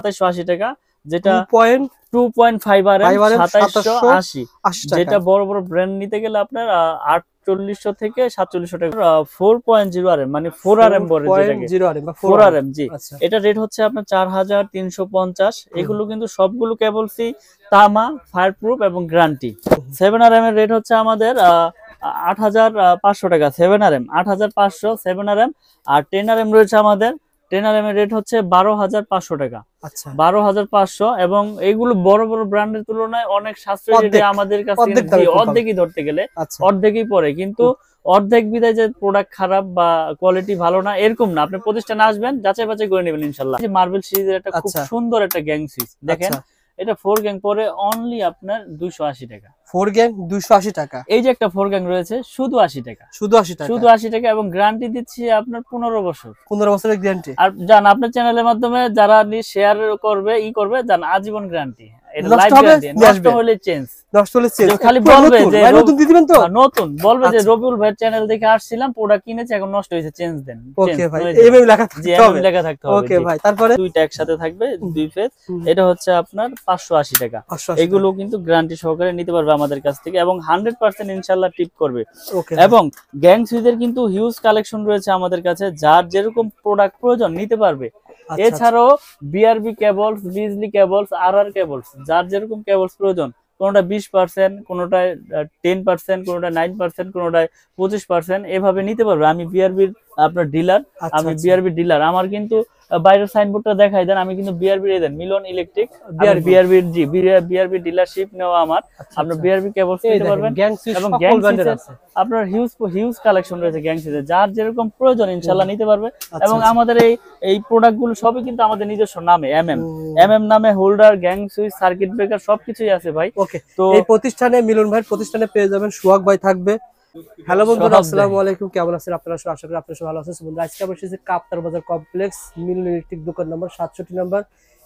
2780 টাকা, যেটা 2.5 RM 2780, যেটা বড় বড় ব্র্যান্ড নিতে গেলে আপনার 4800 থেকে 4700 টাকা। 4.0 RM মানে 4 RM বলে যেটাকে 4 RM, জি। এটা রেট হচ্ছে আপনার 4350। এগুলো কিন্তু সবগুলো কেবলসই তামা, ফায়ারপ্রুফ এবং গ্যারান্টি। 7 RM এর রেট হচ্ছে আমাদের 8500 টাকা। 7 RM 8500 7 RM। আর 10 RM রয়েছে আমাদের, 10 RM এর রেট হচ্ছে 12500 টাকা। 12500, এবং এইগুলো বড় বড় ব্র্যান্ডের তুলনায় অনেক সাশ্রয়ী রেটে আমাদের কাছে অর্ধেকই ধরতে গেলে অর্ধেকই পড়ে। কিন্তু অর্ধেক বিদায় যে প্রোডাক্ট খারাপ বা কোয়ালিটি ভালো না এরকম না, আপনি প্রতিষ্ঠানে আসবেন, যাচাই বাছাই করে নেবেন ইনশাআল্লাহ। মার্বেল সিরিজের একটা খুব সুন্দর একটা গ্যাং সুইচ দেখেন, এটা 4 গ্যাং পরে অনলি আপনার 280 টাকা। 4 গ্যাং 280 টাকা। এই যে একটা 4 গ্যাং রয়েছে শুধু 80 টাকা, শুধু 80 টাকা, এবং গ্যারান্টি দিচ্ছি আপনার 15 বছর। 15 বছরের গ্যারান্টি। আর জান আপনার চ্যানেলের মাধ্যমে যারা শেয়ার করবে জান আজীবন গ্যারান্টি। এটা লাইভ গ্যারান্টি, নষ্ট হলে চেঞ্জ, খালি বলবে যে নতুন দিয়ে দিবেন, তো নতুন বলবে যে রবিউল ভাইয়ের চ্যানেল দেখে আসছিলাম, প্রোডাক্ট কিনেছি, এখন নষ্ট হয়েছে, চেঞ্জ দেন। ওকে ভাই, এইভাবে লেখা থাকতে হবে, লেখা থাকতে হবে। ওকে ভাই, তারপরে দুইটা একসাথে থাকবে, দুই ফেজ। এটা হচ্ছে আপনার 580 টাকা। এগুলো কিন্তু গ্যারান্টি সহকারে নিতে পারবে আমাদের কাছ থেকে, এবং 100% ইনশাআল্লাহ টিপ করবে। এবং গ্যাং সুইচের কিন্তু হিউজ কালেকশন রয়েছে আমাদের কাছে, যার যেরকম প্রোডাক্ট প্রয়োজন নিতে পারবে। এছাড়াও বিআরবি কেবলস, বিজলি কেবলস, আরআর কেবলস, যার যেরকম কেবলস প্রয়োজন, কোনটা 20%, কোনটা 10%, কোনটা 9%, কোনটা 25%, এভাবে নিতে পারবে। আমি বিআরবির আপনার ডিলার, আমি বিআরবি ডিলার। আমার কিন্তু বাইরের সাইনবোর্ডটা দেখাই দেন, আমি কিন্তু বিআরবি এর দেন মিলন ইলেকট্রিক, বিআরবির জি বিআরবি ডিলারশিপ নেওয়া আমার। আপনার বিআরবি কেবলস নিতে পারবেন, এবং গ্যাং সুইচের আপনার হিউজ কালেকশন রয়েছে গ্যাং সুইচের, যার যেরকম প্রয়োজন ইনশাআল্লাহ নিতে পারবে। এবং আমাদের এই প্রোডাক্টগুলো সবই কিন্তু আমাদের নিজস্ব নামে, এমএম নামে, holder, gang switch, circuit breaker সবকিছুই আছে ভাই। তো এই প্রতিষ্ঠানে, মিলন ভাইয়ের প্রতিষ্ঠানে পেয়ে যাবেন, সোহাগ ভাই থাকবে। হ্যালো বন্ধুরা, আসসালামু আলাইকুম, কেমন আছেন আপনারা? আশা করি আপনারা সবাই ভালো আছেন। বন্ধুরা, আজকে আমরা এসেছি কাপ্তান বাজার কমপ্লেক্স, মিলন ইলেকট্রিক, দোকান নম্বর 67 নম্বর।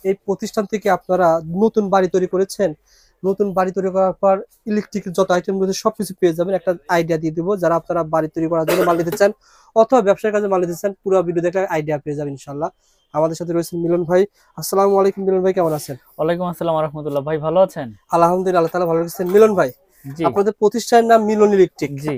এই প্রতিষ্ঠান থেকে আপনারা নতুন বাড়ি তৈরি করেছেন, নতুন বাড়ি তৈরি করার পর ইলেকট্রিকের যত আইটেম রয়েছে সবকিছু পেয়ে যাবেন। একটা আইডিয়া দিয়ে দিব, যারা আপনারা বাড়ি তৈরি করার জন্য মাল নিতে চান অথবা ব্যবসার কাজে মাল নিতে চান, পুরো ভিডিও দেখে আইডিয়া পেয়ে যাবেন ইনশাআল্লাহ। আমাদের সাথে রয়েছেন মিলন ভাই। আসসালামু আলাইকুম মিলন ভাই, কেমন আছেন? ওয়ালাইকুম আসসালাম ওয়া রাহমাতুল্লাহ। ভাই ভালো আছেন? আলহামদুলিল্লাহ, আল্লাহ তাআলা ভালো রাখছেন। মিলন ভাই, আপনাদের প্রতিষ্ঠানের নাম মিলন ইলেকট্রিক, জি,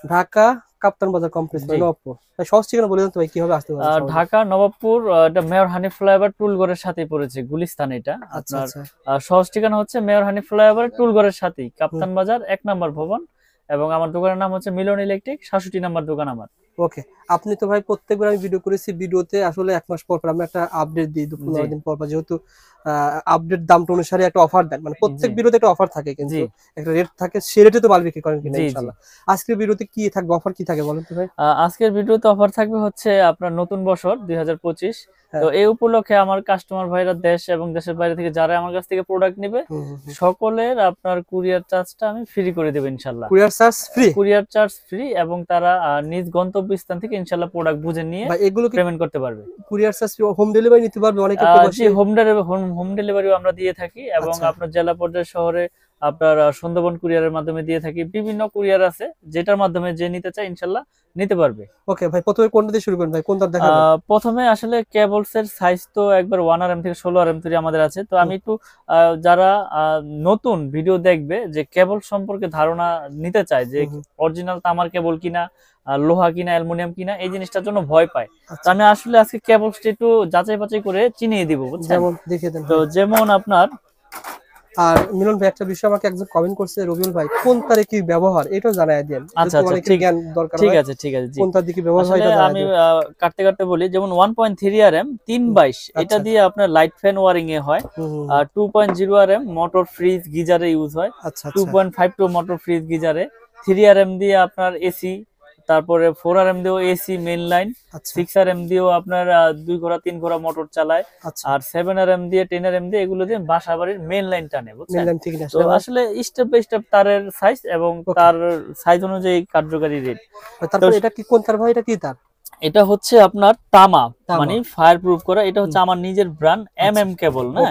ঢাকা কাপ্তান বাজার কমপ্লেক্স, নবাবপুর। তাই সহজ ঠিকানা বলে দেন তো ভাই, কিভাবে আসতে পারবেন? ঢাকা নবাবপুর, এটা মেয়র হানিফ ফ্লাইওভার টুলগড়ের সাথেই পড়েছে, গুলিস্তান। এটা আপনার সহজ ঠিকানা হচ্ছে মেয়র হানিফ ফ্লাইওভার টুলগড়ের সাথেই, কাপ্তান বাজার 1 নম্বর ভবন। এবং আমার দোকানের নাম হচ্ছে মিলন ইলেকট্রিক, 67 নম্বর দোকান আমার। ওকে, আপনি তো ভাই প্রত্যেকবার আমি ভিডিও করেছি, ভিডিওতে আসলে 1 মাস পর পর আমরা একটা আপডেট দিই, 15 দিন পর পর, যেহেতু আপডেট দামটা অনুসারে একটা অফার দেন, মানে প্রত্যেক ভিডিওতে একটা অফার থাকে, কিন্তু একটা রেট থাকে, সেই রেটে তো মাল বিক্রি করেন কিনা ইনশাআল্লাহ। আজকের ভিডিওতে কি থাকবে, অফার কি থাকে বলেন তো ভাই? আজকের ভিডিওতে অফার থাকবে হচ্ছে আপনার নতুন বছর 2025। তো এই উপলক্ষে আমার কাস্টমার ভাইরা দেশ এবং দেশের বাইরে থেকে যারা আমার কাছ থেকে প্রোডাক্ট নেবে, সকলের আপনার কুরিয়ার চার্জটা আমি ফ্রি করে দেব ইনশাআল্লাহ। কুরিয়ার চার্জ ফ্রি, এবং তারা নিজ গন্তব্যস্থান থেকে ইনশাআল্লাহ প্রোডাক্ট বুঝে নিয়ে এগুলো পেমেন্ট করতে পারবে। কুরিয়ার চার্জ হোম ডেলিভারি নিতে পারবে অনেকে, হোম ডেলিভারিও আমরা দিয়ে থাকি, এবং আপনার জেলা পর্যায়ে শহরে আপনার সুন্দরবন কুরিয়ারের মাধ্যমে দিয়ে থাকি। বিভিন্ন কুরিয়ার আছে, যেটার মাধ্যমে যে নিতে চায় ইনশাআল্লাহ নিতে পারবে। ওকে ভাই, প্রথমে কোনটা দিয়ে শুরু করেন ভাই, কোনটা দেখাবেন? প্রথমে আসলে কেবলস এর সাইজ তো একবার 1 RM থেকে 16 RM তৈরি আমাদের আছে। তো আমি একটু যারা নতুন ভিডিও দেখবে, যে কেবল সম্পর্কে ধারণা নিতে চায়, যে অরিজিনাল তামার কেবল কিনা, লোহা কিনা, অ্যালুমিনিয়াম কিনা, এই জিনিসটার জন্য ভয় পায়। তো আমি আসলে আজকে কেবলসটা একটু যাচাই বাছাই করে চিনিয়ে দিব, বুঝছেন? যেমন দেখে দেন। তো যেমন আপনার, আর মিলন ভাই একটা বিষয় আমাকে একজন কমেন্ট করছে, রবিউল ভাই কোন তারে কি ব্যবহার এটাও জানায় দেন। আচ্ছা, ঠিক আছে কোন তার দিকে ব্যবহার হয় এটা জানায়। আমি কাটতে বলি, যেমন 1.3 RM 322, এটা দিয়ে আপনার লাইট ফ্যান ওয়ারিং এ হয়। 2.0 RM মোটর ফ্রিজ গিজারে ইউজ হয়। 2.52 মোটর ফ্রিজ গিজারে। 3 RM দিয়ে আপনার এসি, তারপরে 4 RM দিয়েও এসি মেইন লাইন, 6 RM দিয়েও আপনার 2 ঘোড়া 3 ঘোড়া মোটর চালায়, আর 7 RM দিয়ে 10 RM দিয়ে এগুলো দিয়ে বাসা বাড়ির মেইন লাইন টানে, বুঝছেন? তো আসলে স্টেপ বাই স্টেপ তারের সাইজ এবং তার সাইজ অনুযায়ী কার্যকারী রেট। তারপর এটা কি কোন তার ভাই, এটা কি তার? এটা হচ্ছে আপনার তামা, মানে ফায়ার প্রুফ করা। এটা হচ্ছে আমার নিজের ব্র্যান্ড এমএম কেবল, না?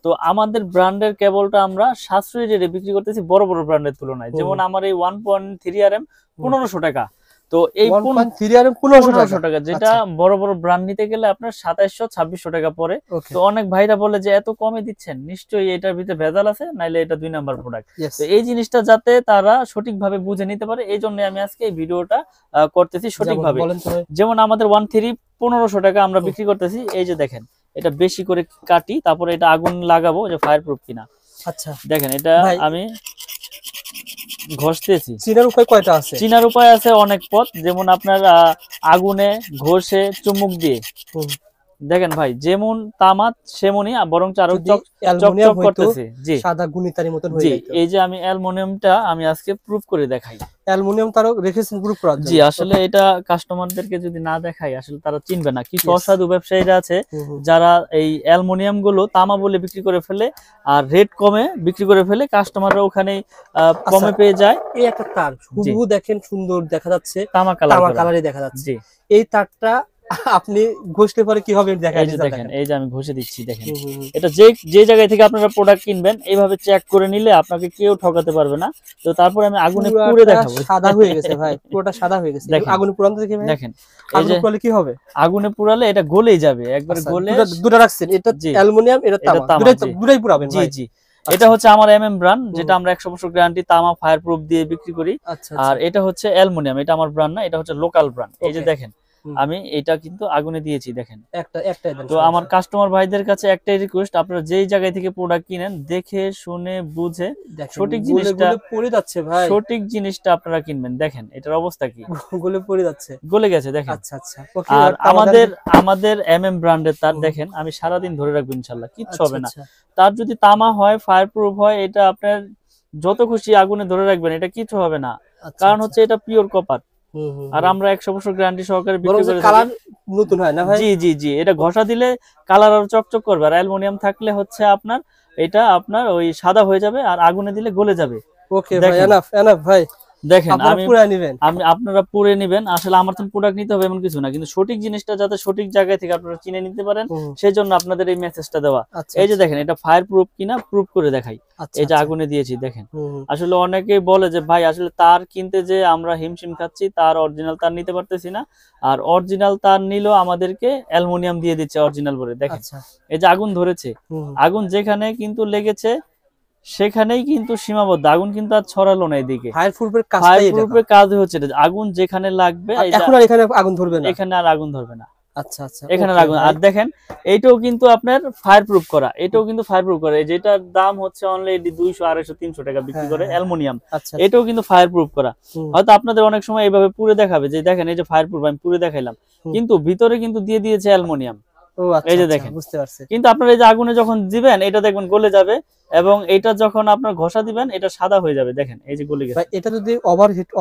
তো আমাদের ব্র্যান্ডের কেবলটা আমরা সাশ্রয়ী রেটে বিক্রি করতেছি বড় বড় ব্র্যান্ডের তুলনায়। যেমন আমার এই 1.3 RM 1500 টাকা, তো এই 1500 টাকা, যেটা বড় বড় ব্র্যান্ড নিতে গেলে আপনার 2700-2600 টাকা পড়ে। তো অনেক ভাইরা বলে যে এত কমে দিচ্ছেন, নিশ্চয়ই এটার ভিতরে ভেজাল আছে, নাইলে এটা 2 নাম্বার প্রোডাক্ট। তো এই জিনিসটা যাতে তারা সঠিকভাবে বুঝে নিতে পারে, এই জন্য আমি আজকে এই ভিডিওটা করতেছি সঠিকভাবে। যেমন আমাদের 13 1500 টাকা আমরা বিক্রি করতেছি। এই যে দেখেন, এটা বেশি করে কাটি, তারপরে এটা আগুন লাগাবো যে ফায়ার প্রুফ কিনা। আচ্ছা দেখেন, এটা আমি ঘষতেছি। চিনার উপায় কয়টা আছে? চিনার উপায় আছে অনেক পথ, যেমন আপনার আগুনে, ঘষে, চুমুক দিয়ে। দেখেন ভাই, যেমন তামা সেমনই, বরং আরো চকচক করতেছে। জি, সাদা গুণিতারের মতন হয়ে যায়। এই যে আমি অ্যালুমিনিয়ামটা আমি আজকে প্রুফ করে দেখাই। অ্যালুমিনিয়াম তারও রেখেছেন প্রুফ করার জন্য? জি, আসলে এটা কাস্টমারদেরকে যদি না দেখাই আসলে তারা চিনবে না। কিছু অসাধু ব্যবসায়ীরা আছে যারা এই অ্যালুমিনিয়াম গুলো তামা বলে বিক্রি করে ফেলে, আর রেট কমে বিক্রি করে ফেলে, কাস্টমাররা ওখানে কমে পেয়ে যায়। এই একটা তার হুবহু দেখেন, সুন্দর দেখা যাচ্ছে, তামা কালারই দেখা যাচ্ছে। এই তারটা আপনি ঘষলে পরে কি হবে দেখাই দেখেন। এই যে আমি ঘষে দিচ্ছি, দেখেন। এটা যে জায়গা থেকে আপনারা প্রোডাক্ট কিনবেন, এইভাবে চেক করে নিলে আপনাকে কেউ ঠকাতে পারবে না। তো তারপরে আমি আগুনে পুড়ে দেখাবো। সাদা হয়ে গেছে ভাই, পুরোটা সাদা হয়ে গেছে। আগুনে পুরানো দেখি ভাই, দেখেন আগুনে পুরালে কি হবে? আগুনে পুরালে এটা গলেই যাবে, একবার গলে। দুটো রাখছেন, এটা অ্যালুমিনিয়াম, এটা তামা, দুটোই পুরাবেন ভাই? জি। এটা হচ্ছে আমার ব্র্যান্ড, যেটা আমরা 100 বছর গ্যারান্টি তামা ফায়ার প্রুফ দিয়ে বিক্রি করি। আর এটা হচ্ছে অ্যালুমিনিয়াম, এটা আমার ব্র্যান্ড না, এটা হচ্ছে লোকাল ব্র্যান্ড। এই যে দেখেন, আমি এটা কিন্তু আগুনে দিয়েছি, দেখেন। তো আমার কাস্টমার ভাইদের কাছে একটাই রিকোয়েস্ট, আপনারা যেই জায়গা থেকে প্রোডাক্ট কিনেন দেখে শুনে বুঝে সঠিক জিনিসটা পড়ে যাচ্ছে ভাই, সঠিক জিনিসটা আপনারা কিনবেন। দেখেন এটার অবস্থা কি, গলে পড়ে যাচ্ছে, গলে গেছে, দেখেন। আচ্ছা আচ্ছা। আর আমাদের ব্র্যান্ডের তার দেখেন, আমি সারাদিন ধরে রাখবো ইনশাআল্লাহ, কিচ্ছু হবে না। তার যদি তামা হয়, ফায়ার প্রুফ হয়, এটা আপনার যত খুশি আগুনে ধরে রাখবেন, এটা কিছু হবে না, কারণ হচ্ছে এটা পিওর কপার। আর আমরা 100 বছর গ্যারান্টি সহকারে বিক্রি করে থাকি। কালার নতুন হয় না ভাই? জি জি জি, এটা ঘষা দিলে কালার আরো চকচক করবে। আর অ্যালুমিনিয়াম থাকলে হচ্ছে আপনার এটা আপনার ওই সাদা হয়ে যাবে, আর আগুনে দিলে গলে যাবে। ওকে ভাই, এনাফ ভাই। দেখেন, আপনারা পুরে নিবেন। আসলে আমার তো প্রোডাক্ট নিতে হবে এমন কিছু না, কিন্তু সঠিক জিনিসটা যাতে সঠিক জায়গা থেকে আপনারা চিনে নিতে পারেন, সেই জন্য আপনাদের এই মেসেজটা দেওয়া। এই যে দেখেন, এটা ফায়ার প্রুফ কিনা প্রুফ করে দেখাই। এই যে আগুনে দিয়েছি, দেখেন। আসলে অনেকেই বলে যে ভাই, আসলে তার কিনতে যে আমরা হিমশিম খাচ্ছি, তার অরিজিনাল তার নিতে পারতেছি না, আর অরিজিনাল তার নিলেও আমাদেরকে অ্যালুমিনিয়াম দিয়ে দিচ্ছে অরিজিনাল বলে। দেখেন, এই যে আগুন ধরেছে, আগুন যেখানে কিন্তু লেগেছে সেখানেই কিন্তু সীমাবদ্ধ, আগুন কিন্তু আর ছড়ালো না এদিকে। ফায়ার প্রুফের কাজ হচ্ছে আগুন যেখানে লাগবে, এখন আর এখানে আগুন ধরবে না, এখানে আর আগুন ধরবে না। আচ্ছা আচ্ছা, এখানে আগুন। আর দেখেন, এইটাও কিন্তু আপনার ফায়ার প্রুফ করা, এটাও কিন্তু ফায়ার প্রুফ করা, যেটার দাম হচ্ছে অনলি 200 250 300 টাকা বিক্রি করে অ্যালুমিনিয়াম, এটাও কিন্তু ফায়ার প্রুফ করা। হয়তো আপনাদের অনেক সময় এইভাবে পুরে দেখাবে যে দেখেন এই যে ফায়ার প্রুফ, আমি পুরে দেখাইলাম, কিন্তু ভিতরে কিন্তু দিয়ে দিয়েছে অ্যালুমিনিয়াম। এই যে দেখেন, বুঝতে পারছি। কিন্তু আপনার এই যে আগুনে যখন দিবেন, এটা দেখবেন গলে যাবে, এবং এটা যখন আপনার ঘষা দিবেন, এটা সাদা হয়ে যাবে। দেখেন, এই যে গলে গেছে। এটা যদি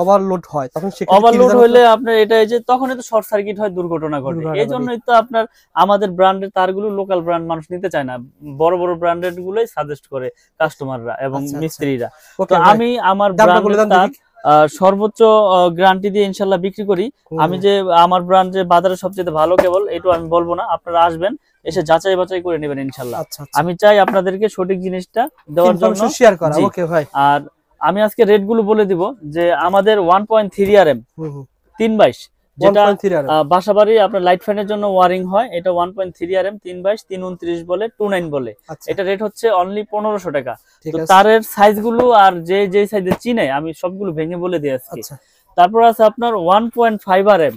ওভারলোড হয়, তখন ওভারলোড হলে আপনার এটা এই যে তখন এটা শর্ট সার্কিট হয়, দুর্ঘটনা ঘটে। এই জন্যই তো আপনার আমাদের ব্র্যান্ডের তারগুলো লোকাল ব্র্যান্ড মানুষ নিতে চায় না, বড় বড় ব্র্যান্ডেড গুলোই সাজেস্ট করে কাস্টমাররা এবং মিস্ত্রিরা। তো আমি আমার ব্র্যান্ডের সর্বোচ্চ গ্যারান্টি দিয়ে ইনশাল্লাহ বিক্রি করি। আমি যে আমার ব্র্যান্ড যে বাজারে সবচেয়ে ভালো কেবল এটা আমি বলবো না, আপনারা আসবেন, এসে যাচাই বাছাই করে নেবেন ইনশাল্লাহ। আমি চাই আপনাদেরকে সঠিক জিনিসটা দেওয়ার জন্য শেয়ার করা। ওকে ভাই, আর আমি আজকে রেট গুলো বলে দিব যে আমাদের 1.3 RM 322, যেটা বাসাবাড়ি আপনার লাইট ফ্যানের জন্য ওয়ারিং হয়, এটা 1.3 RM 322 329 বলে 29 বলে। এটা রেট হচ্ছে অনলি 1500 টাকা। তো তারের সাইজ গুলো আর যে সাইজে চিনে আমি সবগুলো ভেঙে বলে দিই আজকে। তারপর আছে আপনার 1.5 RM,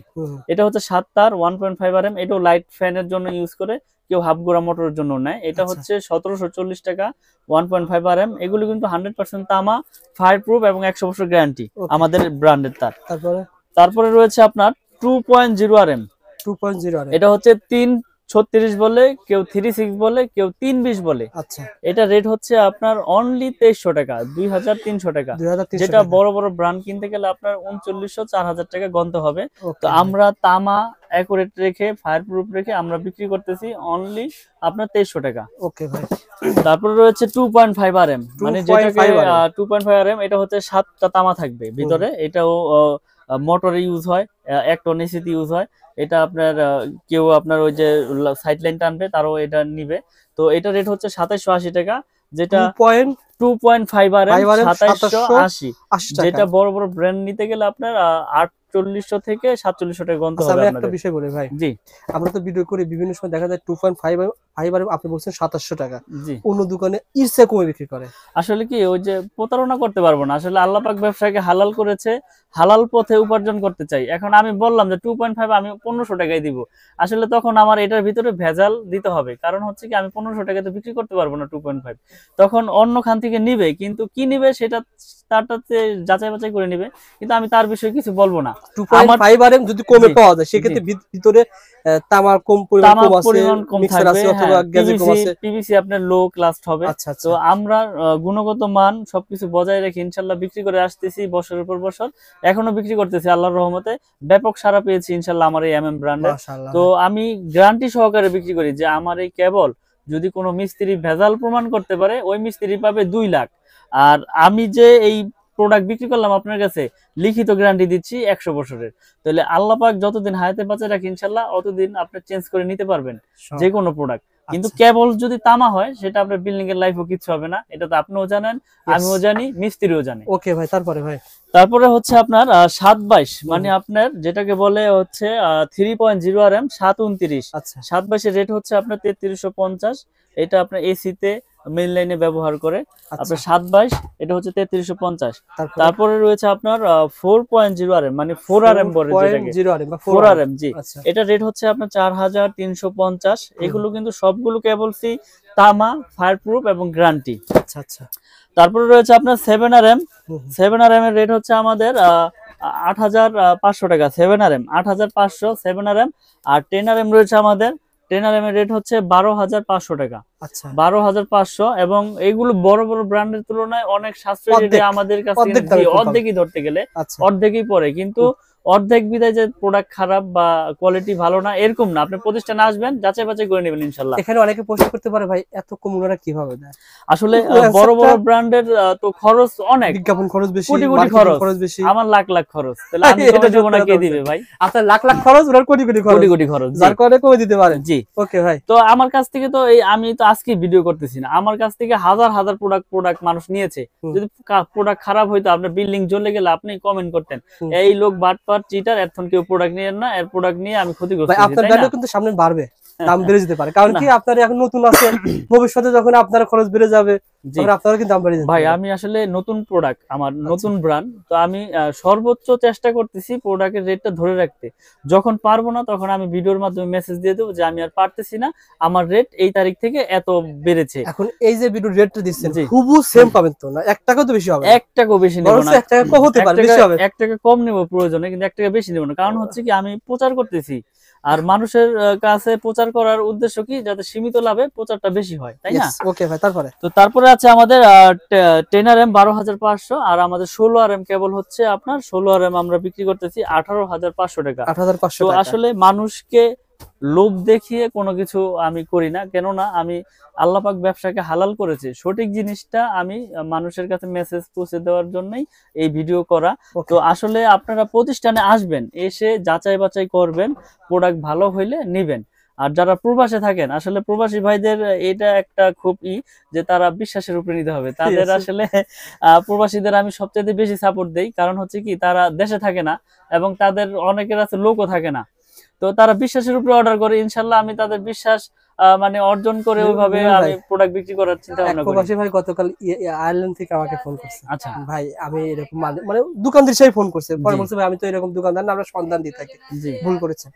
এটা হচ্ছে 7 তার 1.5 RM, এটাও লাইট ফ্যানের জন্য ইউজ করে, কেউ হাফ গোড়া মোটরের জন্য নেয়। এটা হচ্ছে 1740 টাকা 1.5 RM। এগুলো কিন্তু 100% তামা, ফায়ার প্রুফ এবং 100 বছর গ্যারান্টি আমাদের ব্র্যান্ডের তার। তারপরে রয়েছে আপনার 2.0 RM, এটা হচ্ছে 336 বলে, কেউ 36 বলে, কেউ 320 বলে। আচ্ছা, এটা রেট হচ্ছে আপনার অনলি 2300 টাকা 2300 টাকা। যেটা বড় বড় ব্র্যান্ড কিনতে গেলে আপনার 3900 4000 টাকা গন্তে হবে। তো আমরা তামা অ্যাকুরেট রেখে ফায়ার প্রুফ রেখে আমরা বিক্রি করতেছি অনলি আপনার 2300 টাকা। ওকে ভাই, তারপর রয়েছে 2.5 RM, মানে যেটাকে 2.5 RM, এটা হচ্ছে 7টা তামা থাকবে ভিতরে। এটাও মোটরে ইউজ হয়, এক টন এসিতে ইউজ হয়। এটা আপনার কেউ আপনার ওই যে সাইড লাইন টানবে তারও এটা নিবে। তো এটা রেট হচ্ছে 2780 টাকা, যেটা 2.5 RM 2780, যেটা বড় বড় ব্র্যান্ড নিতে গেলে আপনার 4800 থেকে 4700 টাকা গন্ত হবে। আমি একটা বিষয় বলি ভাই, জি আমরা তো ভিডিও করি, বিভিন্ন সময় দেখা যায় 2.5 আর আপনি বলছেন 2700 টাকা, জি অন্য দোকানে ইরসে কমে বিক্রি করে। আসলে কি ওই যে প্রতারণা করতে পারবো না, আসলে আল্লাহ পাক ব্যবসাকে হালাল করেছে, হালাল পথে উপার্জন করতে চাই। এখন আমি বললাম যে 2.5 আমি 1500 টাকায় দিব, আসলে তখন আমার এটার ভিতরে ভেজাল দিতে হবে, কারণ হচ্ছে কি আমি 1500 টাকায় তো বিক্রি করতে পারবো না 2.5, তখন অন্য খান থেকে নিবে, কিন্তু কি নিবে সেটা তারটাতে যাচাই বাছাই করে নিবে, কিন্তু আমি তার বিষয়ে কিছু বলবো না। 2.5 আরএম যদি কমে পাওয়া যায় সেক্ষেত্রে ভিতরে তামার কম পরিমাণ কম থাকবে, অথবা গ্যাজে কম আছে, পিভিসি আপনার লো ক্লাস হবে। তো আমরা গুণগত মান সবকিছু বজায় রেখে ইনশাআল্লাহ বিক্রি করে আসতেছি বছরের পর বছর, এখনো বিক্রি করতেছি আল্লাহর রহমতে, ব্যাপক সাড়া পেয়েছি ইনশাআল্লাহ আমার এই এমএম ব্র্যান্ডে। তো আমি গ্যারান্টি সহকারে বিক্রি করি যে আমার এই কেবল যদি কোনো মিস্ত্রি ভেজাল প্রমাণ করতে পারে ওই মিস্ত্রি পাবে 2 লাখ, আর আমি যে এই প্রোডাক্ট বিক্রি করলাম আপনার কাছে লিখিত গ্যারান্টি দিচ্ছি 100 বছরের। তাহলে আল্লাহ পাক যতদিন হায়াতে বাঁচে রাখে ইনশাআল্লাহ অতদিন আপনি চেঞ্জ করে নিতে পারবেন যে কোনো প্রোডাক্ট। কিন্তু কেবল যদি তামা হয় সেটা আপনার বিল্ডিং এর লাইফও কিছু হবে না, এটা তো আপনিও জানেন, আমিও জানি, মিস্ত্রিও জানে। ওকে ভাই, তারপরে হচ্ছে আপনার 722 মানে আপনার যেটাকে বলে হচ্ছে 3.0 RM 729। 722 এর রেট হচ্ছে আপনার 3350, এটা আপনার এসি তে মেইন লাইনে ব্যবহার করে আপনার 722, এটা হচ্ছে 3350। তারপরে রয়েছে আপনার 4.0 RM মানে 4 RM বলে যেটাকে 4 RM, জি এটা রেট হচ্ছে আপনার 4350। এগুলো কিন্তু সবগুলো কেবলসই তামা, ফায়ারপ্রুফ এবং গ্যারান্টি। তারপরে রয়েছে আপনার 7 RM। 7 RM এর রেট হচ্ছে আমাদের 8500 টাকা, 7 RM 8500 7 RM। আর 10 RM রয়েছে আমাদের, 10 RM এর রেট হচ্ছে 12500 টাকা, 12500। এবং এগুলো বড় বড় ব্র্যান্ডের তুলনায় অনেক সাশ্রয়ী রেটে আমাদের কাছে অর্ধেকই ধরতে গেলে অর্ধেকই পড়ে, কিন্তু অর্ধেক বিদায় যে প্রোডাক্ট খারাপ বা কোয়ালিটি ভালো না এরকম না, আপনি প্রতিষ্ঠানে আসবেন যাচাই বাছাই করে নেবেন ইনশাআল্লাহ। এখানে অনেকে প্রশ্ন করতে পারে ভাই এত কম ওনারা কিভাবে দেয়? আসলে বড় বড় ব্র্যান্ডের তো খরচ অনেক, বিজ্ঞাপন খরচ বেশি, কোটি কোটি খরচ বেশি, আমার লাখ লাখ খরচ, তাহলে আমি কমে দেব না, কে দিবে ভাই? আপনার লাখ লাখ খরচ, ওনার কোটি কোটি খরচ, যার কারণে কমে দিতে পারেন। জি ওকে ভাই। তো আমার কাছ থেকে তো এই আমি তো আজকে ভিডিও করতেছি না, আমার কাছ থেকে হাজার হাজার প্রোডাক্ট মানুষ নিয়েছে, যদি প্রোডাক্ট খারাপ হইতো আপনার বিল্ডিং জ্বলে গেলে আপনি কমেন্ট করতেন এই লোক বাটপার চিটার, এখন কেউ প্রোডাক্ট নিয়েন না, এর প্রোডাক্ট নিয়ে আমি ক্ষতিগ্রস্ত হই। আপনার ব্র্যান্ডও কিন্তু সামনে বাড়বে, দাম বেড়ে যেতে পারে, কারণ কি আপনারা এখন নতুন আছেন, ভবিষ্যতে যখন আপনার খরচ বেড়ে যাবে তখন আপনারা কিন্তু দাম বেড়ে যাবে। ভাই আমি আসলে নতুন প্রোডাক্ট, আমার নতুন ব্র্যান্ড, তো আমি সর্বোচ্চ চেষ্টা করতেছি প্রোডাক্টের রেটটা ধরে রাখতে। যখন পারবো না তখন আমি ভিডিওর মাধ্যমে মেসেজ দিয়ে দেবো যে আমি আর পারতেছি না, আমার রেট এই তারিখ থেকে এত বেড়েছে। এখন এই যে ভিডিও রেটটা দিচ্ছেন হুবহু সেম পাবেন তো না, 1 টাকা তো বেশি হবে? 1 টাকাও বেশি নেব না, 1 টাকা কম হতে পারে, বেশি হবে, 1 টাকা কম নেব প্রয়োজনে, কিন্তু 1 টাকা বেশি নেব না। কারণ হচ্ছে কি আমি প্রচার করতেছি, আর মানুষের কাছে প্রচার করার উদ্দেশ্য কি, যাতে সীমিত লাভে প্রচারটা বেশি হয়, তাই না? ওকে ভাই। তারপরে আছে আমাদের 10 RM 12500, আর আমাদের 16 RM কেবল হচ্ছে আপনার 16 RM আমরা বিক্রি করতেছি 18500 টাকা। 18500 তো টাকা। আসলে মানুষকে লোভ দেখিয়ে কোনো কিছু আমি করি না, কেননা আমি আল্লাহ পাক ব্যবসাকে হালাল করেছে, সঠিক জিনিসটা আমি মানুষের কাছে মেসেজ পৌঁছে দেওয়ার জন্যই এই ভিডিও করা। তো আসলে আপনারা প্রতিষ্ঠানে আসবেন, এসে যাচাই বাছাই করবেন, প্রোডাক্ট ভালো হইলে নিবেন। আর যারা প্রবাসে থাকেন, আসলে প্রবাসী ভাইদের এটা একটা খুব যে তারা বিশ্বাসের উপরে নিতে হবে তাদের। আসলে প্রবাসীদের আমি সবচেয়ে বেশি সাপোর্ট দেই, কারণ হচ্ছে কি তারা দেশে থাকে না এবং তাদের অনেকের আছে লোকও থাকে না, তো তারা বিশ্বাসের উপরে অর্ডার করে। ইনশাআল্লাহ আমি তাদের বিশ্বাস মানে অর্জন করে ওইভাবে আমি প্রোডাক্ট বিক্রি করার চিন্তা ভাবনা করি। প্রবাসী ভাই গতকাল আয়ারল্যান্ড থেকে আমাকে ফোন করছে। আচ্ছা ভাই, আমি এরকম মানে দোকানদার হিসেবে ফোন করছে, পরে বলছে ভাই আমি তো এরকম দোকানদার না, আমরা সন্ধান দিয়ে থাকি, ভুল করেছে।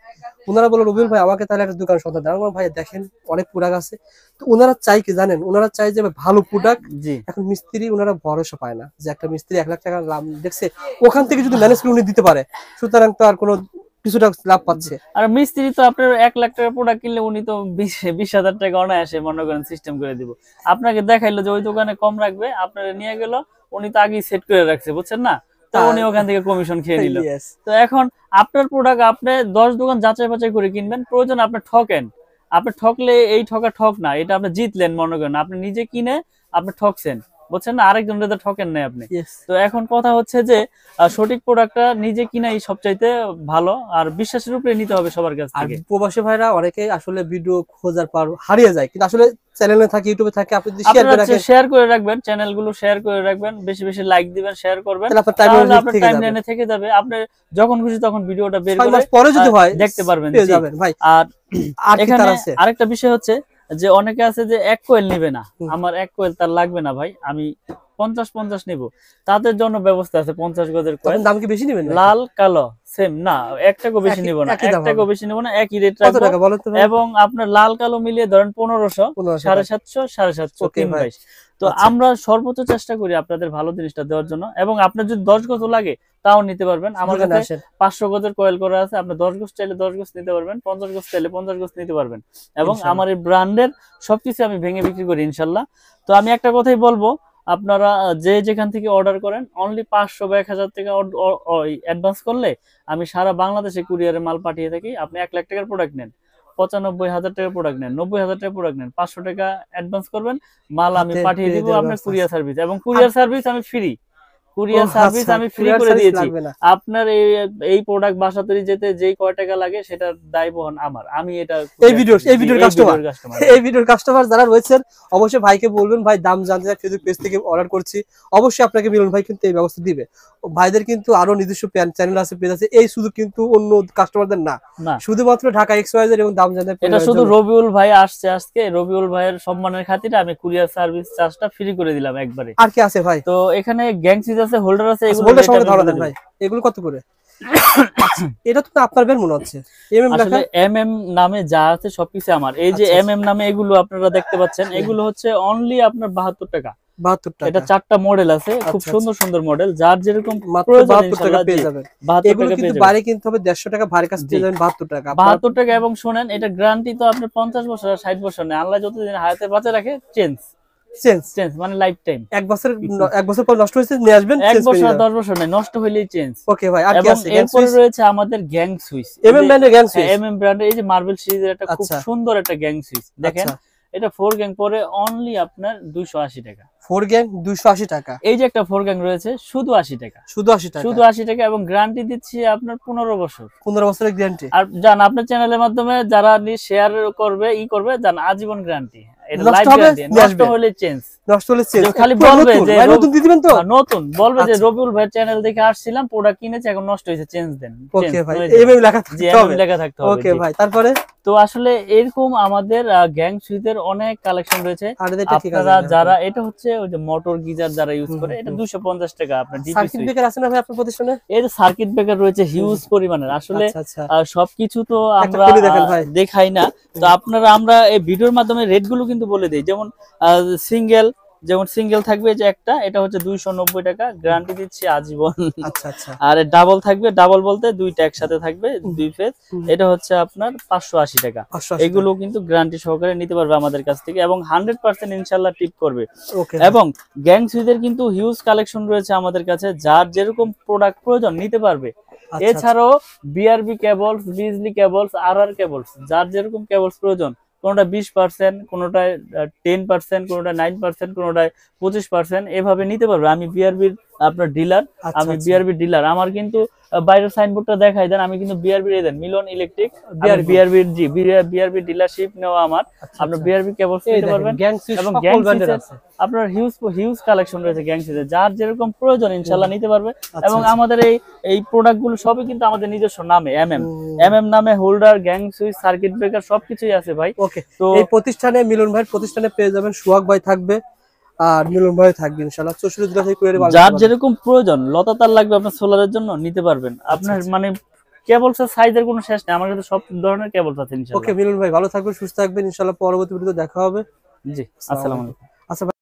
ওনারা বলে রবিউল ভাই আমাকে তাহলে একটা দোকান সন্ধান দেন। ভাই দেখেন অনেক প্রোডাক্ট আছে, তো ওনারা চাই কি জানেন, ওনারা চাই যে ভালো প্রোডাক্ট। এখন মিস্ত্রি ওনারা ভরসা পায় না যে একটা মিস্ত্রি 1 লাখ টাকা লাভ দেখছে, ওখান থেকে যদি ম্যানেজ করে উনি দিতে পারে, সুতরাং তো আর কোনো কিছুটা লাভ পাচ্ছে। আর মিস্ত্রি তো আপনার 1 লাখ টাকা প্রোডাক্ট কিনলে উনি তো 20,000 টাকা অনায়াসে মনে করেন সিস্টেম করে দিব। আপনাকে দেখাইলো যে ওই দোকানে কম রাখবে, আপনারা নিয়ে গেল, উনি তো আগেই সেট করে রাখছে, বুঝছেন না, তো উনি ওখান থেকে কমিশন খেয়ে নিল। তো এখন আপনার প্রোডাক্ট আপনি 10 দোকান যাচাই বাছাই করে কিনবেন, প্রয়োজন আপনি ঠকেন, আপনি ঠকলে এই ঠক না, এটা আপনি জিতলেন মনে করেন, আপনি নিজে কিনে আপনি ঠকছেন, বুঝছেন না, আরেকজনের তো ঠকেন নাই আপনি। তো এখন কথা হচ্ছে যে সঠিক প্রোডাক্টটা নিজে কিনাই সবচাইতে ভালো, আর বিশ্বাসের উপরে নিতে হবে সবার কাছ থেকে। প্রবাসী ভাইরা অনেকে আসলে ভিডিও খোঁজার পর হারিয়ে যায়, কিন্তু আসলে চ্যানেলে থাকে, ইউটিউবে থাকে, আপনি যদি শেয়ার করে রাখবেন, চ্যানেলগুলো শেয়ার করে রাখবেন, বেশি বেশি লাইক দিবেন, শেয়ার করবেন, তাহলে আপনার টাইমলাইনে থেকে যাবে। আপনি যখন খুশি তখন ভিডিওটা বের করে পরে যদি হয় দেখতে পারবেন ভাই। আর এখানে আরেকটা বিষয় হচ্ছে যে অনেকে আছে যে 1 কোয়েল নিবে না, আমার 1 কোয়েল তার লাগবে না ভাই, আমি 50-50 নিব, তাদের জন্য ব্যবস্থা আছে। 50 গজের কোয়েল। দাম কি বেশি নেবেন? লাল কালো সেম না, 1 টাকা বেশি নিব না, 1 টাকা বেশি নিব না, একই রেট রাখবো। এবং আপনার লাল কালো মিলিয়ে ধরেন 1500, 750, 750, 322। তো আমরা সর্বোচ্চ চেষ্টা করি আপনাদের ভালো জিনিসটা দেওয়ার জন্য। এবং আপনার যদি 10 গজ লাগে তাও নিতে পারবেন, আমার কাছে 500 গজের কয়েল করা আছে, আপনি 10 গজ চাইলে 10 গজ নিতে পারবেন, 50 গজ চাইলে 50 গজ নিতে পারবেন। এবং আমার এই ব্র্যান্ডের সবকিছু আমি ভেঙে বিক্রি করি ইনশাল্লাহ। তো আমি একটা কথাই বলবো, আপনারা যে যেখান থেকে অর্ডার করেন অনলি 500 বা 1000 টাকা অ্যাডভান্স করলে আমি সারা বাংলাদেশে কুরিয়ারে মাল পাঠিয়ে থাকি। আপনি 1 লাখ টাকার প্রোডাক্ট নেন, 95,000 টাকার প্রোডাক্ট নেন, 90,000 টাকার প্রোডাক্ট নেন, 500 টাকা অ্যাডভান্স করবেন, মাল আমি পাঠিয়ে দিব আপনার কুরিয়ার সার্ভিস। এবং কুরিয়ার সার্ভিস আমি ফ্রি, কুরিয়ার সার্ভিস আমি ফ্রি করে দিয়েছি। আপনার এই প্রোডাক্ট বাসা তৈরি যেতে যেই কয় টাকা লাগে সেটার দায় বহন আমার। আমি এটা এই ভিডিওর কাস্টমার যারা রয়েছেন অবশ্যই ভাইকে বলবেন, ভাই দাম জানতে চাই, ফেসবুক পেজ থেকে অর্ডার করছি, অবশ্যই আপনাকে মিলন ভাই কিন্তু এই ব্যবস্থা দিবে। ভাইদের কিন্তু আরো নিজস্ব চ্যানেল আছে, পেজ আছে, এই শুধু কিন্তু অন্য কাস্টমারদের না, শুধুমাত্র ঢাকা এক্সওয়াইজেড এবং দাম জানতে। এটা শুধু রবিউল ভাই আসছে আজকে, রবিউল ভাইয়ের সম্মানের খাতিরে আমি কুরিয়ার সার্ভিস চার্জটা ফ্রি করে দিলাম একবারে। আর কি আছে ভাই? তো এখানে গ্যাংসিজ আছে, হোল্ডার আছে, হোল্ডার সঙ্গে ধরা দেন ভাই। এগুলো কত করে? এটা তো আপনার বের মনে হচ্ছে। আসলে এমএম নামে যা আছে সবকিছু আমার। এই যে এমএম নামে এগুলো আপনারা দেখতে পাচ্ছেন, এগুলো হচ্ছে অনলি আপনার 72 টাকা। 72 টাকা। এটা 4টা মডেল আছে, খুব সুন্দর সুন্দর মডেল, যার যেরকম প্রয়োজন 72 টাকা পেয়ে যাবেন। এগুলো কিন্তু বাইরে কিনতে হবে 150 টাকা, ভারী কাছে পেয়ে যাবেন 72 টাকা। 72 টাকা। এবং শুনেন, এটা গ্যারান্টি তো আপনার 50 বছর আর 60 বছর না, আল্লাহ যতদিন হায়াতে বাঁচা রাখে চেঞ্জ মানে লাইফ টাইম। 1 বছর পর নষ্ট হয়েছে নিয়ে আসবেন, 1 বছর আর 10 বছর না, নষ্ট হইলেই চেঞ্জ। ওকে ভাই। আর কি আছে? এরপর রয়েছে আমাদের গ্যাং সুইচ, এমএম ব্র্যান্ডের গ্যাং সুইচ। এমএম ব্র্যান্ডের এই যে মার্বেল সিরিজের একটা খুব সুন্দর একটা গ্যাং সুইচ দেখেন, এটা 4 গ্যাং পরে অনলি আপনার 280 টাকা। 4 গ্যাং 280 টাকা। এই যে একটা 4 গ্যাং রয়েছে শুধু 80 টাকা, শুধু 80 টাকা, শুধু 80 টাকা। এবং গ্যারান্টি দিচ্ছি আপনার 15 বছর, 15 বছরের গ্যারান্টি। আর জান আপনার চ্যানেলের মাধ্যমে যারা শেয়ার করবে জান আজীবন গ্যারান্টি। এটা লাইফ গ্যারান্টি, নষ্ট হলে চেঞ্জ, নষ্ট হলে চেঞ্জ। খালি বলবে যে নতুন দিয়ে দিবেন তো, নতুন বলবে যে রবিউল ভাই চ্যানেল দেখে আসছিলাম, প্রোডাক্ট কিনেছি, এখন নষ্ট হয়েছে, চেঞ্জ দেন। ওকে ভাই, এমএম লেখা থাকতে হবে, লেখা থাকতে হবে। ওকে ভাই। তারপরে তো আসলে এরকম আমাদের গ্যাং সুইচের অনেক কালেকশন রয়েছে। আপনারা যারা, এটা হচ্ছে ওই যে মোটর গিজার যারা ইউজ করে, এটা 250 টাকা। আপনার সার্কিট ব্রেকার আছে না ভাই আপনার প্রতিষ্ঠানে? এর সার্কিট ব্রেকার রয়েছে হিউজ পরিমাণের। আসলে সবকিছু তো আমরা দেখাই না, তো আপনারা আমরা এই ভিডিওর মাধ্যমে রেট গুলো কিন্তু বলে দেই। যেমন সিঙ্গেল থাকবে যে একটা, এটা হচ্ছে 290 টাকা, গ্যারান্টি দিচ্ছি আজীবন। আর ডাবল থাকবে, ডাবল বলতে দুইটা একসাথে থাকবে, 2 ফেজ, এটা হচ্ছে আপনার 580 টাকা। এগুলো কিন্তু গ্যারান্টি সহকারে নিতে পারবে আমাদের কাছ থেকে, এবং 100% ইনশাআল্লাহ টিপ করবে। এবং গ্যাং সুইচের কিন্তু হিউজ কালেকশন রয়েছে আমাদের কাছে, যার যেরকম প্রোডাক্ট প্রয়োজন নিতে পারবে। এছাড়াও বিআরবি কেবলস, বিজলি কেবলস, আরআর কেবলস, যার যেরকম কেবলস প্রয়োজন, কোনটা 20%, কোনটায় 10%, কোনটা 9%, কোনটায় 25%, এভাবে নিতে পারবে। আমি বিআরবির আপনার ডিলার, আমি বিআরবি ডিলার। আমার কিন্তু বাইরের সাইনবোর্ডটা দেখাই দেন, আমি কিন্তু বিআরবি এর মিলন ইলেকট্রিক, বিআরবির বিআরবি ডিলারশিপ নেওয়া আমার। আপনার বিআরবি কেবলস নিতে পারবেন। এবং গ্যাং সুইচের আপনার হিউজ কালেকশন রয়েছে গ্যাং সুইচের, যার যেরকম প্রয়োজন ইনশাআল্লাহ নিতে পারবে। এবং আমাদের এই প্রোডাক্টগুলো সবই কিন্তু আমাদের নিজস্ব নামে, এমএম নামে, holder, gang switch, circuit breaker সবকিছুই আছে ভাই। ওকে। তো এই প্রতিষ্ঠানে, মিলন ভাইয়ের প্রতিষ্ঠানে পেয়ে যাবেন, সোহাগ ভাই থাকবে আর মিলন ভাই থাকবে ইনশাআল্লাহ। 64 জেলা থেকে কুরিয়ারে মাল, যার যেরকম প্রয়োজন, লতা তার লাগবে আপনার সোলারের জন্য নিতে পারবেন। আপনার মানে কেবলসের সাইজের কোনো শেষ নেই, আমার কাছে সব ধরনের কেবলস আছে ইনশাআল্লাহ। ওকে মিলন ভাই, ভালো থাকবেন, সুস্থ থাকবেন ইনশাআল্লাহ। পরবর্তী ভিডিওতে দেখা হবে। জি, আসসালামু আলাইকুম। আচ্ছা।